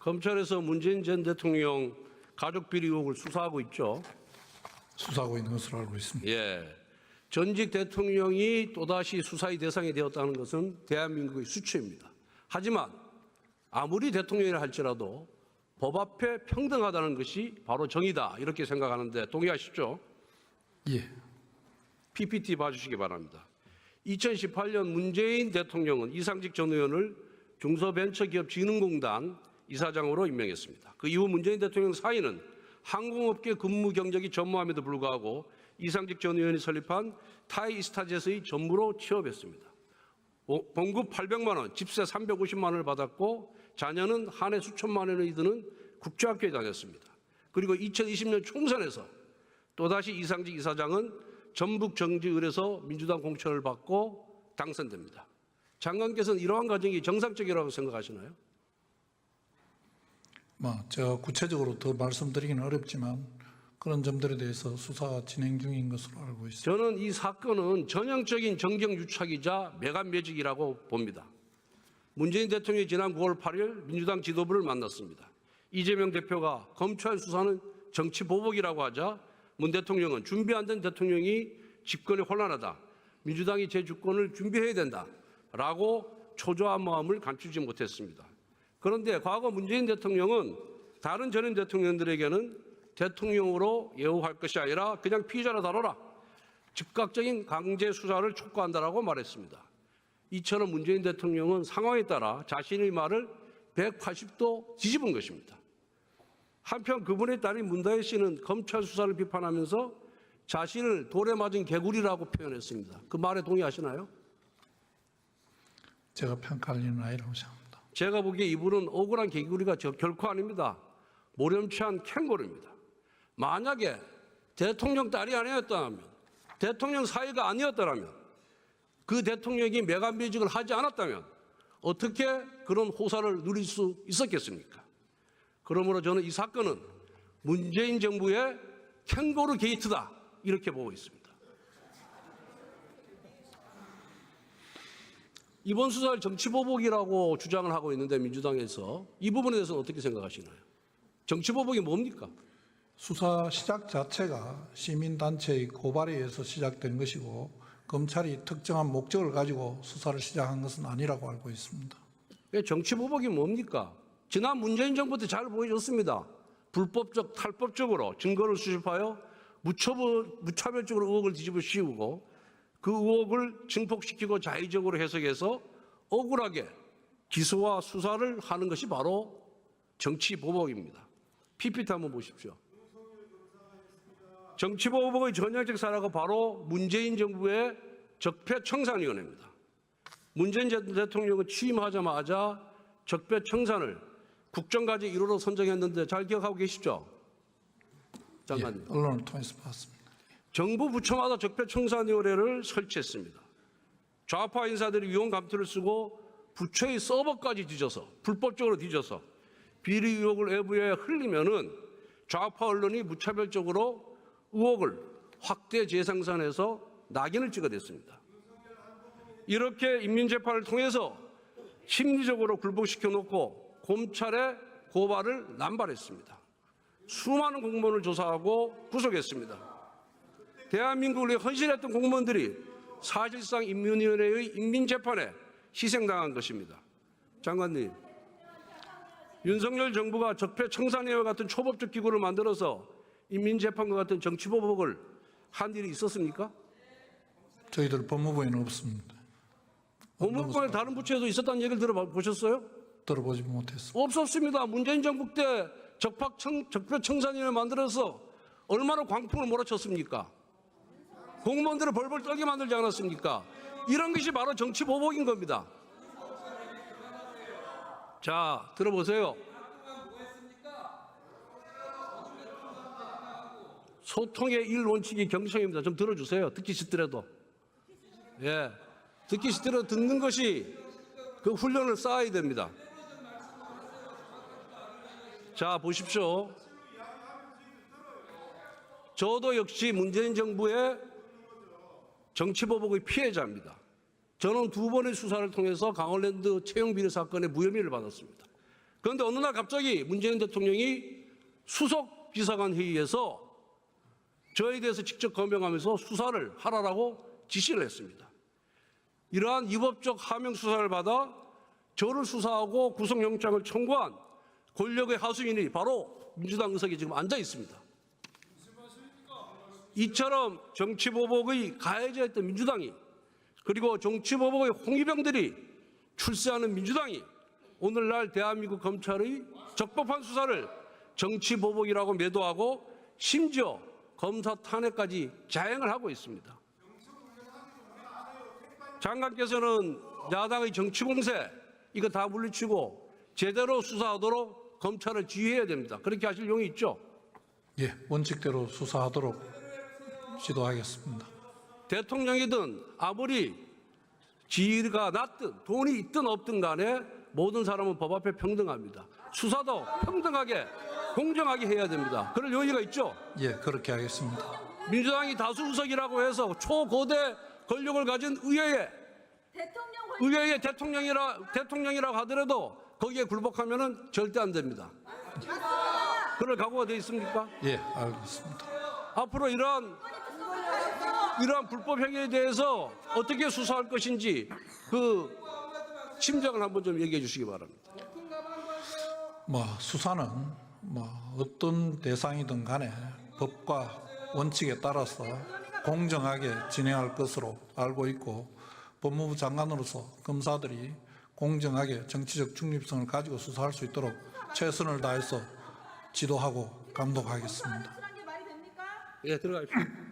검찰에서 문재인 전 대통령 가족비리 의혹을 수사하고 있죠. 수사하고 있는 것으로 알고 있습니다. 예. 전직 대통령이 또다시 수사의 대상이 되었다는 것은 대한민국의 수치입니다. 하지만 아무리 대통령이라 할지라도 법 앞에 평등하다는 것이 바로 정의다 이렇게 생각하는데 동의하시죠? 예. PPT 봐주시기 바랍니다. 2018년 문재인 대통령은 이상직 전 의원을 중소벤처기업진흥공단 이사장으로 임명했습니다. 그 이후 문재인 대통령 사인은 항공업계 근무 경력이 전무함에도 불구하고 이상직 전 의원이 설립한 타이이스타젯의 전무로 취업했습니다. 봉급 800만 원, 집세 350만 원을 받았고 자녀는 한 해 수천만 원이 드는 국제학교에 다녔습니다. 그리고 2020년 총선에서 또다시 이상직 이사장은 전북정지을에서 민주당 공천을 받고 당선됩니다. 장관께서는 이러한 과정이 정상적이라고 생각하시나요? 제가 구체적으로 더 말씀드리기는 어렵지만 그런 점들에 대해서 수사가 진행 중인 것으로 알고 있습니다. 저는 이 사건은 전형적인 정경유착이자 매간매직이라고 봅니다. 문재인 대통령이 지난 9월 8일 민주당 지도부를 만났습니다. 이재명 대표가 검찰 수사는 정치보복이라고 하자 문 대통령은 준비 안 된 대통령이 집권이 혼란하다. 민주당이 재주권을 준비해야 된다라고 초조한 마음을 감추지 못했습니다. 그런데 과거 문재인 대통령은 다른 전임 대통령들에게는 대통령으로 예우할 것이 아니라 그냥 피의자로 다뤄라. 즉각적인 강제 수사를 촉구한다라고 말했습니다. 이처럼 문재인 대통령은 상황에 따라 자신의 말을 180도 뒤집은 것입니다. 한편 그분의 딸인 문다혜 씨는 검찰 수사를 비판하면서 자신을 돌에 맞은 개구리라고 표현했습니다. 그 말에 동의하시나요? 제가 평가할 일은 아니라고 생각합니다. 제가 보기에 이분은 억울한 개구리가 결코 아닙니다. 모렴치한 캥거루입니다. 만약에 대통령 딸이 아니었다면, 대통령 사위가 아니었다면, 그 대통령이 매간매직을 하지 않았다면 어떻게 그런 호사를 누릴 수 있었겠습니까? 그러므로 저는 이 사건은 문재인 정부의 캥거루 게이트다 이렇게 보고 있습니다. 이번 수사를 정치보복이라고 주장을 하고 있는데 민주당에서 이 부분에 대해서는 어떻게 생각하시나요? 정치보복이 뭡니까? 수사 시작 자체가 시민단체의 고발에 의해서 시작된 것이고 검찰이 특정한 목적을 가지고 수사를 시작한 것은 아니라고 알고 있습니다. 정치보복이 뭡니까? 지난 문재인 정부 때 잘 보여줬습니다. 불법적, 탈법적으로 증거를 수집하여 무차별적으로 의혹을 뒤집어 씌우고 그 의혹을 증폭시키고 자의적으로 해석해서 억울하게 기소와 수사를 하는 것이 바로 정치보복입니다. PPT 한번 보십시오. 정치보복의 전형적 사례가 바로 문재인 정부의 적폐청산위원회입니다. 문재인 대통령은 취임하자마자 적폐청산을 국정과제 1호로 선정했는데 잘 기억하고 계시죠? 장관님. 예, 언론을 통해서 봤습니다. 정부 부처마다 적폐청산위원회를 설치했습니다. 좌파 인사들이 위원 감투를 쓰고 부처의 서버까지 뒤져서 불법적으로 뒤져서 비리 의혹을 외부에 흘리면은 좌파 언론이 무차별적으로 의혹을 확대 재생산해서 낙인을 찍어댔습니다. 이렇게 인민재판을 통해서 심리적으로 굴복시켜 놓고 검찰의 고발을 남발했습니다. 수많은 공무원을 조사하고 구속했습니다. 대한민국을 위해 헌신했던 공무원들이 사실상 인민위원회의 인민재판에 희생당한 것입니다. 장관님, 윤석열 정부가 적폐청산위원회 같은 초법적 기구를 만들어서 인민재판과 같은 정치보복을 한 일이 있었습니까? 저희들 법무부에는 없습니다. 법무부의 다른 부처에도 있었다는 얘기를 들어보셨어요? 들어보지 못했습니다. 없었습니다. 문재인 정부 때 적폐청산위원회 만들어서 얼마나 광풍을 몰아쳤습니까? 공무원들을 벌벌 떨게 만들지 않았습니까? 이런 것이 바로 정치보복인 겁니다. 자, 들어보세요. 소통의 1원칙이 경청입니다. 좀 들어주세요. 듣기 싫더라도. 예. 듣기 싫더라도 듣는 것이 그 훈련을 쌓아야 됩니다. 자, 보십시오. 저도 역시 문재인 정부의 정치보복의 피해자입니다. 저는 2번의 수사를 통해서 강원랜드 채용 비리 사건의 무혐의를 받았습니다. 그런데 어느 날 갑자기 문재인 대통령이 수석 비서관 회의에서 저에 대해서 직접 거명하면서 수사를 하라라고 지시를 했습니다. 이러한 위법적 하명 수사를 받아 저를 수사하고 구속영장을 청구한 권력의 하수인이 바로 민주당 의석에 지금 앉아 있습니다. 이처럼 정치보복의 가해자였던 민주당이, 그리고 정치보복의 홍위병들이 출세하는 민주당이 오늘날 대한민국 검찰의 적법한 수사를 정치보복이라고 매도하고 심지어 검사 탄핵까지 자행을 하고 있습니다. 장관께서는 야당의 정치공세 이거 다 물리치고 제대로 수사하도록 검찰을 지휘해야 됩니다. 그렇게 하실 용이 있죠? 예, 원칙대로 수사하도록 지도하겠습니다. 대통령이든 아무리 지위가 낮든 돈이 있든 없든 간에 모든 사람은 법 앞에 평등합니다. 수사도 평등하게 공정하게 해야 됩니다. 그럴 용의가 있죠? 예, 그렇게 하겠습니다. 민주당이 다수 의석이라고 해서 초고대 권력을 가진 의회의 대통령이라고 하더라도 거기에 굴복하면은 절대 안 됩니다. 그럴 각오가 돼 있습니까? 예, 알겠습니다. 앞으로 이러한 불법 행위에 대해서 어떻게 수사할 것인지 그 심정을 한번 좀 얘기해 주시기 바랍니다. 수사는 어떤 대상이든 간에 법과 원칙에 따라서 공정하게 진행할 것으로 알고 있고, 법무부 장관으로서 검사들이 공정하게 정치적 중립성을 가지고 수사할 수 있도록 최선을 다해서 지도하고 감독하겠습니다. 예, 들어가십시오.